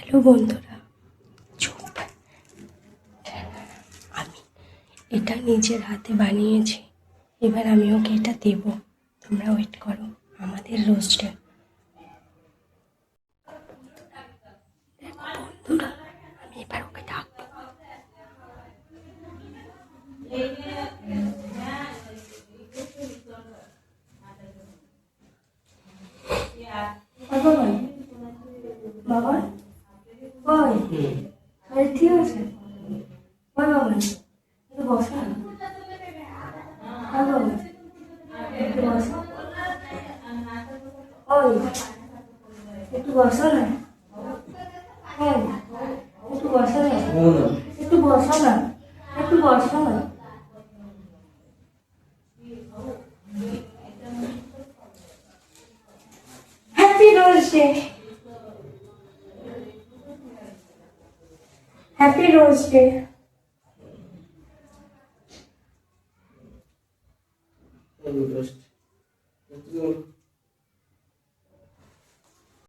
Hello বন্ধুরা, চুপ। আমি এটা নিজের হাতে বানিয়েছি, এবার আমি ওকে এটা দেব। তোমরা ওয়েট করো আমাদের রোস্টে। বন্ধুরা, আমি এবার ওকে ডাকবো। বাবা, ওই আরে ঠিক আছে। ওই বাবা, একটু বসো না। হ্যাঁ বাবা, একটু বসো। ওই একটু বসো না। হ্যাঁ, একটু বসো না। একটু বসো না। একটু বসো না। Happy rose day. Happy rose day. Roast.